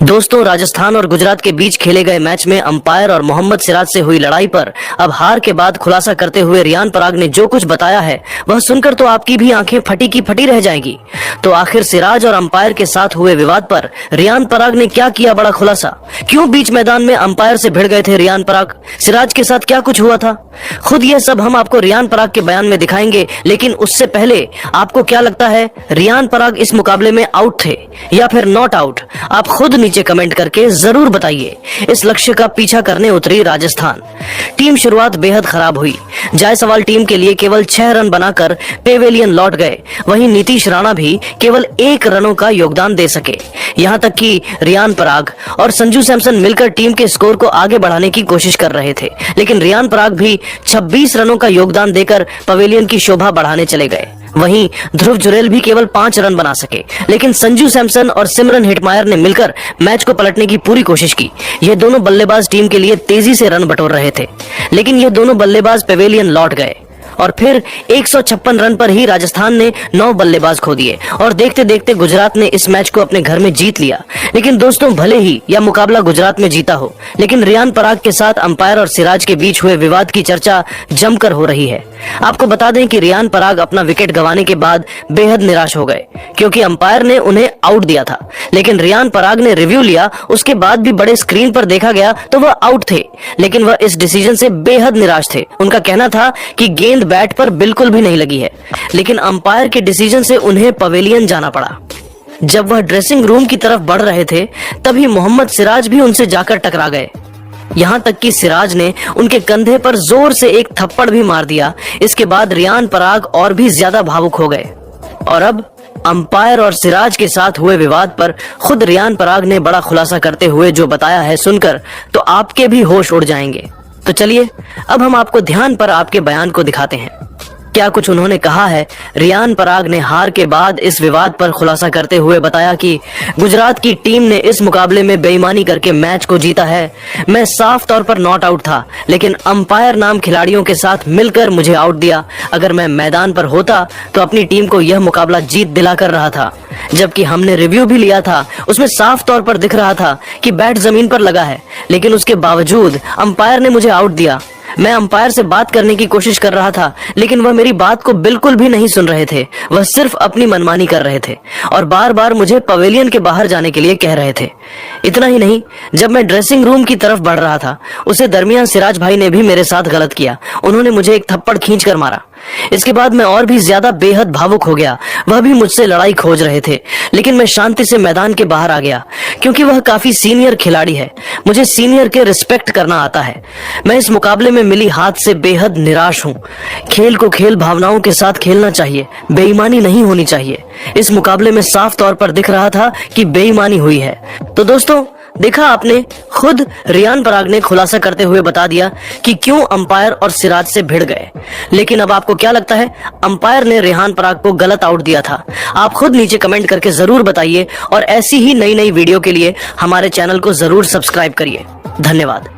दोस्तों, राजस्थान और गुजरात के बीच खेले गए मैच में अंपायर और मोहम्मद सिराज से हुई लड़ाई पर अब हार के बाद खुलासा करते हुए रियान पराग ने जो कुछ बताया है वह सुनकर तो आपकी भी आंखें फटी की फटी रह जाएंगी। तो आखिर सिराज और अंपायर के साथ हुए विवाद पर रियान पराग ने क्या किया बड़ा खुलासा? क्यों बीच मैदान में अंपायर से भिड़ गए थे रियान पराग? सिराज के साथ क्या कुछ हुआ था? खुद यह सब हम आपको रियान पराग के बयान में दिखाएंगे, लेकिन उससे पहले आपको क्या लगता है, रियान पराग इस मुकाबले में आउट थे या फिर नॉट आउट? आप खुद नीचे कमेंट करके जरूर बताइए। इस लक्ष्य का पीछा करने उतरी राजस्थान टीम। शुरुआत बेहद खराब हुई। जायसवाल टीम के लिए केवल 6 रन बनाकर पेवेलियन लौट गए। वहीं नीतीश राणा भी केवल 1 रनों का योगदान दे सके। यहां तक कि रियान पराग और संजू सैमसन मिलकर टीम के स्कोर को आगे बढ़ाने की कोशिश कर रहे थे, लेकिन रियान पराग भी 26 रनों का योगदान देकर पवेलियन की शोभा बढ़ाने चले गए। वहीं ध्रुव जुरेल भी केवल 5 रन बना सके, लेकिन संजू सैमसन और सिमरन हेटमायर ने मिलकर मैच को पलटने की पूरी कोशिश की। ये दोनों बल्लेबाज टीम के लिए तेजी से रन बटोर रहे थे, लेकिन ये दोनों बल्लेबाज पेवेलियन लौट गए और फिर 156 रन पर ही राजस्थान ने 9 बल्लेबाज खो दिए और देखते देखते गुजरात ने इस मैच को अपने घर में जीत लिया। लेकिन दोस्तों, भले ही यह मुकाबला गुजरात में जीता हो, लेकिन रियान पराग के साथ अंपायर और सिराज के बीच हुए विवाद की चर्चा जमकर हो रही है। आपको बता दें कि रियान पराग अपना विकेट गंवाने के बाद बेहद निराश हो गए, क्योंकि अंपायर ने उन्हें आउट दिया था। लेकिन रियान पराग ने रिव्यू लिया, उसके बाद भी बड़े स्क्रीन पर देखा गया तो वह आउट थे, लेकिन वह इस डिसीजन से बेहद निराश थे। उनका कहना था कि गेंद बैट पर बिल्कुल भी नहीं लगी है, लेकिन अंपायर के डिसीजन से उन्हें पवेलियन जाना पड़ा। जब वह ड्रेसिंग रूम की तरफ बढ़ रहे थे, तभी मोहम्मद सिराज भी उनसे जाकर टकरा गए। यहां तक कि सिराज ने उनके कंधे पर जोर से एक थप्पड़ भी मार दिया। इसके बाद रियान पराग और भी ज्यादा भावुक हो गए और अब अंपायर और सिराज के साथ हुए विवाद पर खुद रियान पराग ने बड़ा खुलासा करते हुए जो बताया है, सुनकर तो आपके भी होश उड़ जाएंगे। तो चलिए अब हम आपको ध्यान पर आपके बयान को दिखाते हैं। क्या कुछ उन्होंने कहा है। रियान पराग ने हार के बाद इस विवाद पर खुलासा करते हुए बताया कि गुजरात की टीम ने इस मुकाबले में बेईमानी करके मैच को जीता है। मैं साफ तौर पर नॉट आउट था, लेकिन अंपायर नाम खिलाड़ियों के साथ मिलकर मुझे आउट दिया। अगर मैं मैदान पर होता तो अपनी टीम को यह मुकाबला जीत दिला कर रहा था। जबकि हमने रिव्यू भी लिया था, उसमें साफ तौर पर दिख रहा था कि बैट जमीन पर लगा है, लेकिन उसके बावजूद अंपायर ने मुझे आउट दिया। मैं अंपायर से बात करने की कोशिश कर रहा था, लेकिन वह मेरी बात को बिल्कुल भी नहीं सुन रहे थे। वह सिर्फ अपनी मनमानी कर रहे थे और बार बार मुझे पवेलियन के बाहर जाने के लिए कह रहे थे। इतना ही नहीं, जब मैं ड्रेसिंग रूम की तरफ बढ़ रहा था, उसे दरमियान सिराज भाई ने भी मेरे साथ गलत किया। उन्होंने मुझे एक थप्पड़ खींचकर मारा। इसके बाद मैं और भी ज्यादा बेहद भावुक हो गया। वह भी मुझसे लड़ाई खोज रहे थे, लेकिन मैं शांति से मैदान के बाहर आ गया, क्योंकि वह काफी सीनियर खिलाड़ी है। मुझे सीनियर के रिस्पेक्ट करना आता है। मैं इस मुकाबले में मिली हाथ से बेहद निराश हूँ। खेल को खेल भावनाओं के साथ खेलना चाहिए, बेईमानी नहीं होनी चाहिए। इस मुकाबले में साफ तौर पर दिख रहा था कि बेईमानी हुई है। तो दोस्तों, देखा आपने, खुद रियान पराग ने खुलासा करते हुए बता दिया कि क्यों अंपायर और सिराज से भिड़ गए। लेकिन अब आपको क्या लगता है, अंपायर ने रियान पराग को गलत आउट दिया था? आप खुद नीचे कमेंट करके जरूर बताइए और ऐसी ही नई नई वीडियो के लिए हमारे चैनल को जरूर सब्सक्राइब करिए। धन्यवाद।